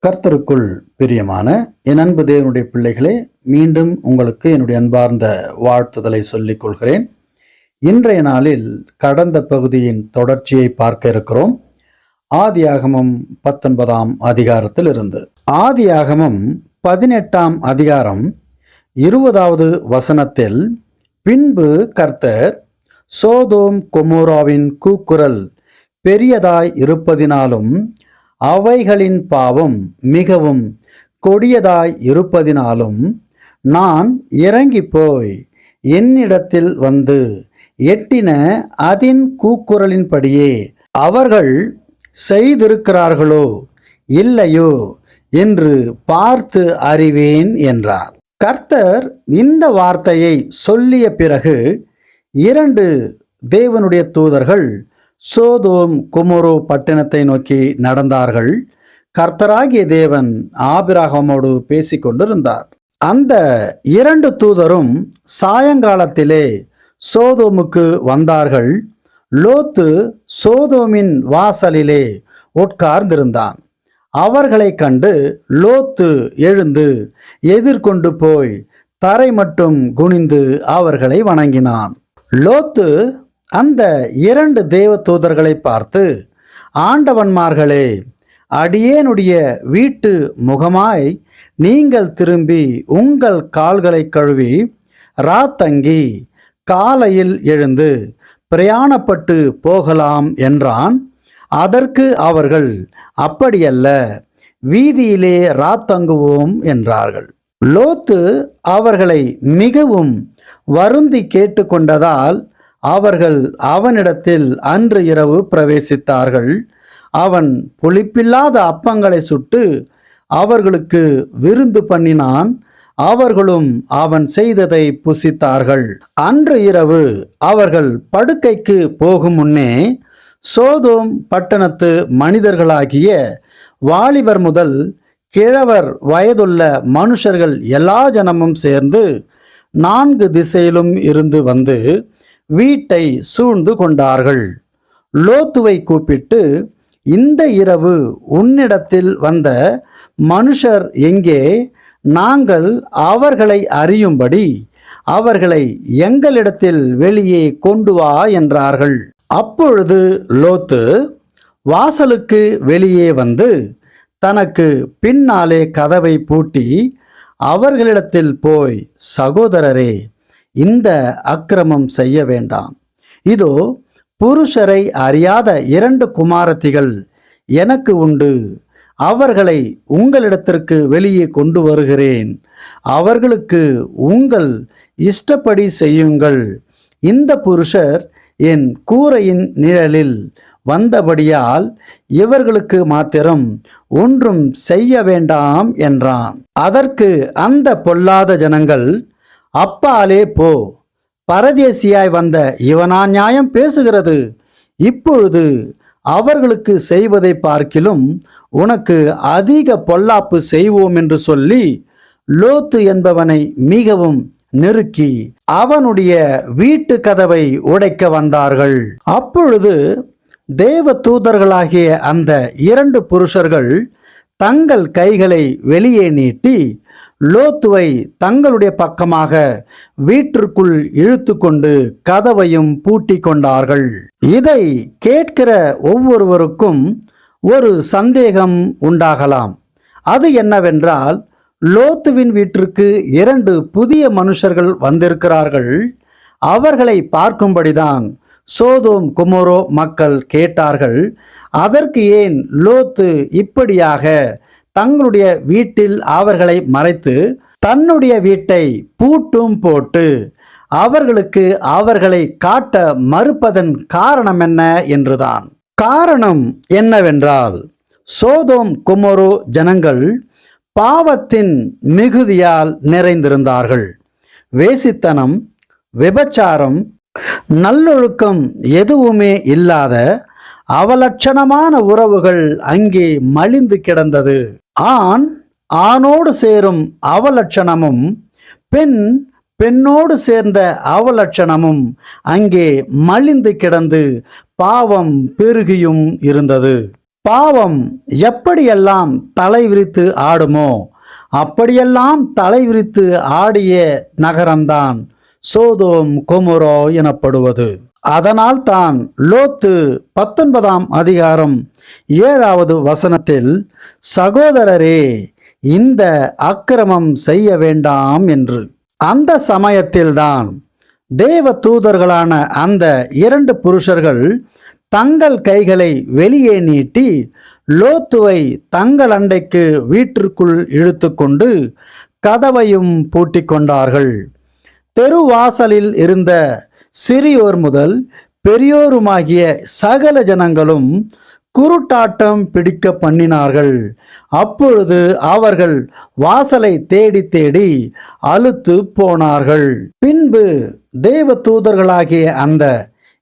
கர்த்தருக்குள் பிரியமான என் அன்பு தேவனுடைய பிள்ளைகளே, மீண்டும் உங்களுக்கு என்னுடைய அன்பார்ந்த வாழ்த்துதலை சொல்லிக் கொள்கிறேன். இன்றைய நாளில் கடந்த பகுதியின் தொடர்ச்சியை பார்க்க இருக்கிறோம். ஆதியாகமம் 19ஆம் அதிகாரத்தில் இருந்து. ஆதியாகமம் 18ஆம் அதிகாரம் 20வது வசனத்தில், பின்பு கர்த்தர் சோதோம் கொமோராவின் கூக்குரல் பெரியதாய் இருப்பதினாலும் அவைகளின் பாவம் மிகவும் கொடியதாய் இருப்பதினாலும் நான் இறங்கி போய் என்னிடத்தில் வந்து எட்டின அதின் கூக்குரலின்படியே அவர்கள் செய்திருக்கிறார்களோ இல்லையோ என்று பார்த்து அறிவேன் என்றார். கர்த்தர் இந்த வார்த்தையை சொல்லிய பிறகு 2 தேவனுடைய தூதர்கள் சோதோம் கொமோரோ பட்டணத்தை நோக்கி நடந்தார்கள். கர்த்தராகிய தேவன் ஆபிரகாமோடு பேசிக் கொண்டிருந்தார். அந்த 2 தூதரும் சாயங்காலத்திலே சோதோமுக்கு வந்தார்கள். லோத்து சோதோமின் வாசலிலே உட்கார்ந்திருந்தான். அவர்களை கண்டு லோத்து எழுந்து எதிர்கொண்டு போய் தரை மட்டும் குனிந்து அவர்களை வணங்கினான். லோத்து அந்த 2 தேவ தூதர்களை பார்த்து, ஆண்டவன்மார்களே, அடியேனுடைய வீட்டு முகமாய் நீங்கள் திரும்பி உங்கள் கால்களை கழுவி ராத்தங்கி காலையில் எழுந்து பிரயாணப்பட்டு போகலாம் என்றான். அதற்கு அவர்கள், அப்படியல்ல, வீதியிலே ராத்தங்குவோம் என்றார்கள். லோத்து அவர்களை மிகவும் வருந்தி கேட்டுக்கொண்டதால் அவர்கள் அவனிடத்தில் அன்று இரவு பிரவேசித்தார்கள். அவன் புளிப்பில்லாத அப்பங்களை சுட்டு அவர்களுக்கு விருந்து பண்ணினான். அவர்களும் அவன் செய்ததை புசித்தார்கள். அன்று இரவு அவர்கள் படுக்கைக்கு போகும் முன்னே சோதோம் பட்டணத்து மனிதர்களாகிய வாலிபர் முதல் கிழவர் வயதுள்ள மனுஷர்கள் எல்லா ஜனமும் சேர்ந்து 4 திசையிலும் இருந்து வந்து வீட்டை சூழ்ந்து கொண்டார்கள். லோத்துவை கூப்பிட்டு, இந்த இரவு உன்னிடத்தில் வந்த மனுஷர் எங்கே? நாங்கள் அவர்களை அறியும்படி அவர்களை எங்களிடத்தில் வெளியே கொண்டு வா என்றார்கள். அப்பொழுது லோத்து வாசலுக்கு வெளியே வந்து தனக்கு பின்னாலே கதவை பூட்டி அவர்களிடத்தில் போய், சகோதரரே, இந்த அக்கிரமம் செய்ய வேண்டாம். இதோ புருஷரை அறியாத 2 குமாரத்திகள் எனக்கு உண்டு. அவர்களை உங்களிடத்திற்கு வெளியே கொண்டு வருகிறேன். அவர்களுக்கு உங்கள் இஷ்டப்படி செய்யுங்கள். இந்த புருஷர் என் கூரையின் நிழலில் வந்தபடியால் இவர்களுக்கு மாத்திரம் ஒன்றும் செய்ய வேண்டாம் என்றான். அதற்கு அந்த பொல்லாத ஜனங்கள், அப்பாலே போ, பரதேசியாய் வந்த இவனா நியாயம் பேசுகிறது? இப்பொழுது அவர்களுக்கு செய்வதை பார்க்கிலும் உனக்கு அதிக பொல்லாப்பு செய்வோம் என்று சொல்லி லோத்து என்பவனை மிகவும் நெருக்கி அவனுடைய வீட்டு கதவை உடைக்க வந்தார்கள். அப்பொழுது தேவ தூதர்களாகிய அந்த 2 புருஷர்கள் தங்கள் கைகளை வெளியே நீட்டி லோத்துவை தங்களுடைய பக்கமாக வீட்டிற்குள் இழுத்து கொண்டு கதவையும் பூட்டி கொண்டார்கள். இதை கேட்கிற ஒவ்வொருவருக்கும் ஒரு சந்தேகம் உண்டாகலாம். அது என்னவென்றால், லோத்துவின் வீட்டிற்கு 2 புதிய மனுஷர்கள் வந்திருக்கிறார்கள். அவர்களை பார்க்கும்படிதான் சோதோம் கொமோரோ மக்கள் கேட்டார்கள். அதற்கு ஏன் லோத்து இப்படியாக தங்களுடைய வீட்டில் அவர்களை மறைத்து தன்னுடைய வீட்டை பூட்டும் போட்டு அவர்களுக்கு அவர்களை காட்ட மறுப்பதன் காரணம் என்ன என்றுதான். காரணம் என்னவென்றால், சோதோம் கொமோரோ ஜனங்கள் பாவத்தின் மிகுதியால் நிறைந்திருந்தார்கள். வேசித்தனம், விபச்சாரம், நல்லொழுக்கம் எதுவுமே இல்லாத அவலட்சணமான உறவுகள் அங்கே மலிந்து கிடந்தது. ஆண் ஆணோடு சேரும் அவலட்சணமும் பெண் பெண்ணோடு சேர்ந்த அவலட்சணமும் அங்கே மலிந்து கிடந்து பாவம் பெருகியும் இருந்தது. பாவம் எப்படியெல்லாம் தலை விரித்து ஆடுமோ அப்படியெல்லாம் தலை விரித்து ஆடிய நகரம்தான் சோதோம் கொமோரா எனப்படுவது. அதனால் தான் லோத்து 19ஆம் அதிகாரம் 7வது வசனத்தில், சகோதரரே, இந்த அக்கிரமம் செய்ய வேண்டாம் என்று. அந்த சமயத்தில்தான் தேவ தூதர்களான அந்த 2 புருஷர்கள் தங்கள் கைகளை வெளியே நீட்டி லோத்துவை தங்கள் அண்டைக்கு வீட்டிற்குள் இழுத்து கொண்டு கதவையும் பூட்டிக் கொண்டார்கள். தெருவாசலில் இருந்த சிறியோர் முதல் பெரியோருமாகிய சகல ஜனங்களும் குருட்டாட்டம் பிடிக்க பண்ணினார்கள். அப்பொழுது அவர்கள் வாசலை தேடி தேடி அலுத்து போனார்கள். பின்பு தேவ தூதர்களாகிய அந்த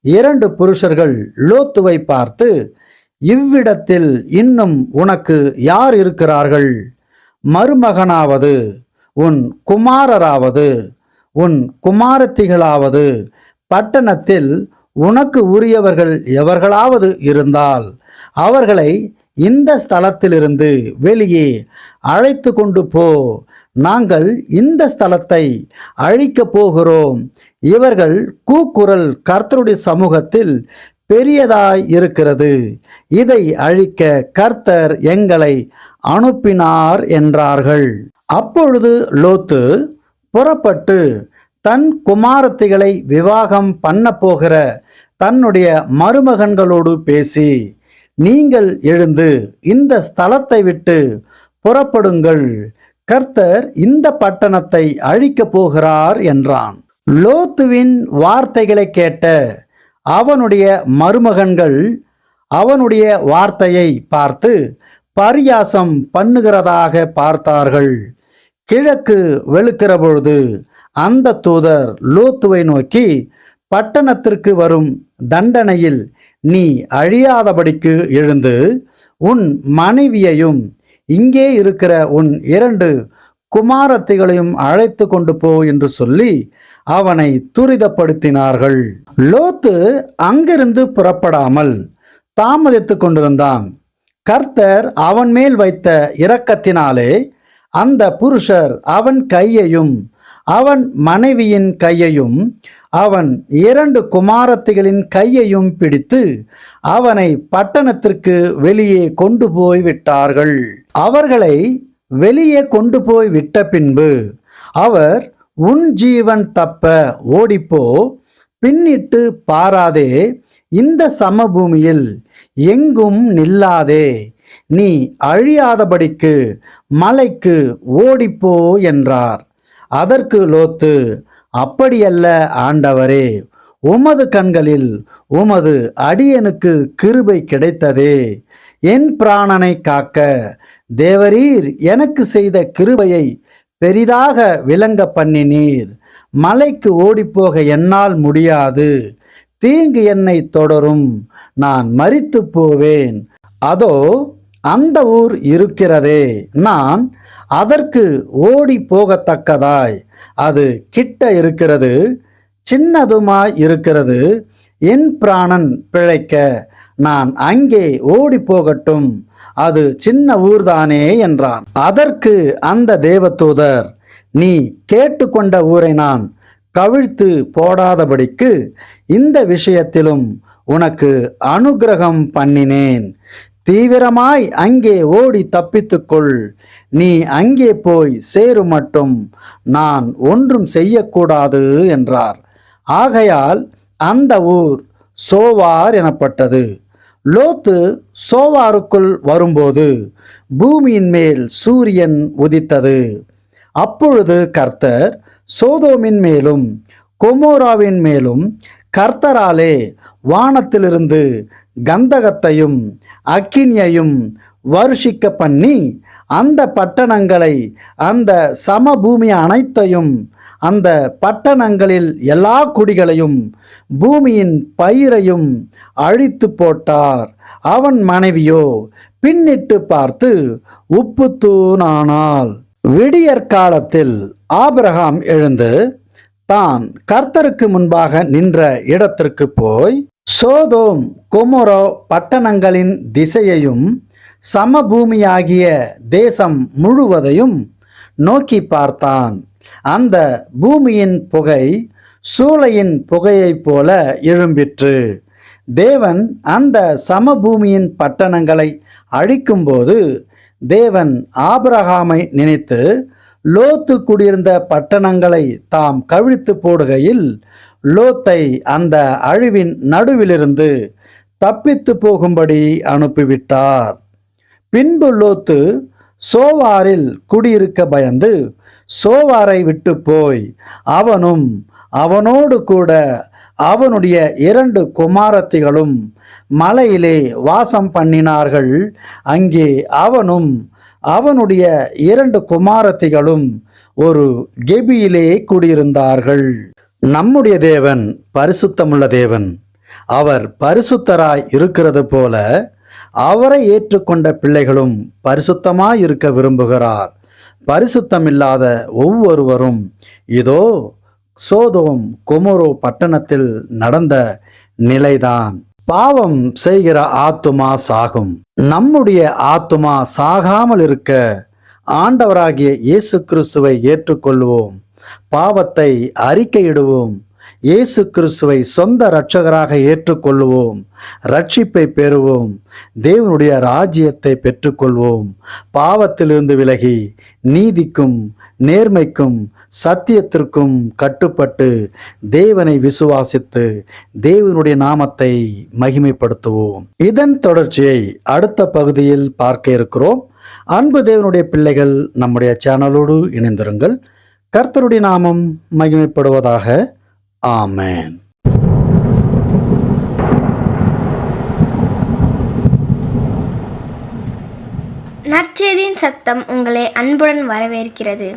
2 புருஷர்கள் லோத்துவை பார்த்து, இவ்விடத்தில் இன்னும் உனக்கு யார் இருக்கிறார்கள்? மருமகனாவது, உன் குமாரராவது, உன் குமாரத்திகளாவது, பட்டணத்தில் உனக்கு உரியவர்கள் எவர்களாவது இருந்தால் அவர்களை இந்த ஸ்தலத்திலிருந்து வெளியே அழைத்து கொண்டு போ. நாங்கள் இந்த ஸ்தலத்தை அழிக்கப் போகிறோம். இவர்கள் கூக்குரல் கர்த்தருடைய சமூகத்தில் பெரியதாய் இருக்கிறது. இதை அழிக்க கர்த்தர் எங்களை அனுப்பினார் என்றார்கள். அப்பொழுது லோத்து புறப்பட்டு தன் குமாரத்திகளை விவாகம் பண்ண போகிற தன்னுடைய மருமகன்களோடு பேசி, நீங்கள் எழுந்து இந்த ஸ்தலத்தை விட்டு புறப்படுங்கள், கர்த்தர் இந்த பட்டணத்தை அழிக்கப் போகிறார் என்றான். லோத்துவின் வார்த்தைகளை கேட்ட அவனுடைய மருமகன்கள் அவனுடைய வார்த்தையை பார்த்து பரியாசம் பண்ணுகிறதாக பார்த்தார்கள். கிழக்கு வெளுக்கிற பொழுது அந்த தூதர் லோத்துவை நோக்கி, பட்டணத்திற்கு வரும் தண்டனையில் நீ அழியாதபடிக்கு எழுந்து உன் மனைவியையும் இங்கே இருக்கிற உன் 2 குமாரத்திகளையும் அழைத்து கொண்டு போ என்று சொல்லி அவனை துரிதப்படுத்தினார்கள். லோத்து அங்கிருந்து புறப்படாமல் தாமதித்து கொண்டிருந்தான். கர்த்தர் அவன் மேல் வைத்த இரக்கத்தினாலே அந்த புருஷர் அவன் கையையும் அவன் மனைவியின் கையையும் அவன் 2 குமாரத்திகளின் கையையும் பிடித்து அவனை பட்டணத்திற்கு வெளியே கொண்டு போய் விட்டார்கள். அவர்களை வெளியே கொண்டு போய் விட்ட பின்பு அவர், உன் ஜீவன் தப்ப ஓடிப்போ, பின்னிட்டு பாராதே, இந்த சமபூமியில் எங்கும் நில்லாதே, நீ அழியாதபடிக்கு மலைக்கு ஓடிப்போ என்றார். அதற்கு லோத்து, அப்படியல்ல ஆண்டவரே, உமது கண்களில் உமது அடியனுக்கு கிருபை கிடைத்ததே. என் பிராணனை காக்க தேவரீர் எனக்கு செய்த கிருபையை பெரிதாக விளங்க பண்ணினீர். மலைக்கு ஓடிப்போக என்னால் முடியாது. தீங்கு என்னை தொடரும், நான் மரித்து போவேன். அதோ அந்த ஊர் இருக்கிறதே, நான் அதற்கு ஓடி போகத்தக்கதாய் அது கிட்ட இருக்கிறது, சின்னதுமாய் இருக்கிறது. என் பிராணன் பிழைக்க நான் அங்கே ஓடி போகட்டும், அது சின்ன ஊர்தானே என்றான். அதற்கு அந்த தேவதூதர், நீ கேட்டுக்கொண்ட ஊரை நான் கவிழ்த்து போடாதபடிக்கு இந்த விஷயத்திலும் உனக்கு அனுக்கிரகம் பண்ணினேன். தீவிரமாய் அங்கே ஓடி தப்பித்துக்கொள். நீ அங்கே போய் சேரு மட்டும் நான் ஒன்றும் செய்யக்கூடாது என்றார். ஆகையால் அந்த ஊர் சோவார் எனப்பட்டது. லோத்து சோவாருக்குள் வரும்போது பூமியின் மேல் சூரியன் உதித்தது. அப்பொழுது கர்த்தர் சோதோமின் மேலும் கொமோராவின் மேலும் கர்த்தராலே வானத்திலிருந்து கந்தகத்தையும் அக்கினியையும் வருஷிக்க பண்ணி அந்த பட்டணங்களை, அந்த சமபூமி அனைத்தையும், அந்த பட்டணங்களில் எல்லா குடிகளையும், பூமியின் பயிரையும் அழித்து போட்டார். அவன் மனைவியோ பின்னிட்டு பார்த்து உப்புத்தூணானாள். விடியற்காலத்தில் ஆபிரகாம் எழுந்து தான் கர்த்தருக்கு முன்பாக நின்ற இடத்திற்கு போய் சோதோம் கொமோரோ பட்டணங்களின் திசையையும் சமபூமியாகிய தேசம் முழுவதையும் நோக்கி பார்த்தான். அந்த பூமியின் புகை சூளையின் புகையைப் போல எழும்பிற்று. தேவன் அந்த சமபூமியின் பட்டணங்களை அழிக்கும்போது தேவன் ஆபிரகாமை நினைத்து லோத்து குடியிருந்த பட்டணங்களை தாம் கவிழ்த்து போடுகையில் லோத்தை அந்த அழிவின் நடுவிலிருந்து தப்பித்து போகும்படி அனுப்பிவிட்டார். பின்பு லோத்து சோவாரில் குடியிருக்க பயந்து சோவாரை விட்டு போய் அவனும் அவனோடு கூட அவனுடைய 2 குமாரத்திகளும் மலையிலே வாசம் பண்ணினார்கள். அங்கே அவனும் அவனுடைய 2 குமாரத்திகளும் ஒரு கெபியிலே குடியிருந்தார்கள். நம்முடைய தேவன் பரிசுத்தமுள்ள தேவன். அவர் பரிசுத்தராய் இருக்கிறது போல அவரை ஏற்றுக்கொண்ட பிள்ளைகளும் பரிசுத்தமாய் இருக்க விரும்புகிறார். பரிசுத்தமில்லாத ஒவ்வொருவரும் இதோ சோதோம் கொமோரோ பட்டணத்தில் நடந்த நிலைதான். பாவம் செய்கிற ஆத்துமா சாகும். நம்முடைய ஆத்துமா சாகாமல் இருக்க ஆண்டவராகிய இயேசு கிறிஸ்துவை ஏற்றுக்கொள்வோம். பாவத்தை அறிக்கையிடுவோம். இயேசு கிறிஸ்துவை சொந்த இரட்சகராக ஏற்றுக்கொள்வோம். ரட்சிப்பை பெறுவோம். தேவனுடைய ராஜ்யத்தை பெற்றுக்கொள்வோம். பாவத்திலிருந்து விலகி நீதிக்கும் நேர்மைக்கும் சத்தியத்திற்கும் கட்டுப்பட்டு தேவனை விசுவாசித்து தேவனுடைய நாமத்தை மகிமைப்படுத்துவோம். இதன் தொடர்ச்சியை அடுத்த பகுதியில் பார்க்க இருக்கிறோம். அன்பு தேவனுடைய பிள்ளைகள், நம்முடைய சேனலோடு இணைந்திருங்கள். கர்த்தருடைய நாமம் மகிமைப்படுவதாக. ஆமென். நற்செய்தியின் சத்தம் உங்களை அன்புடன் வரவேற்கிறது.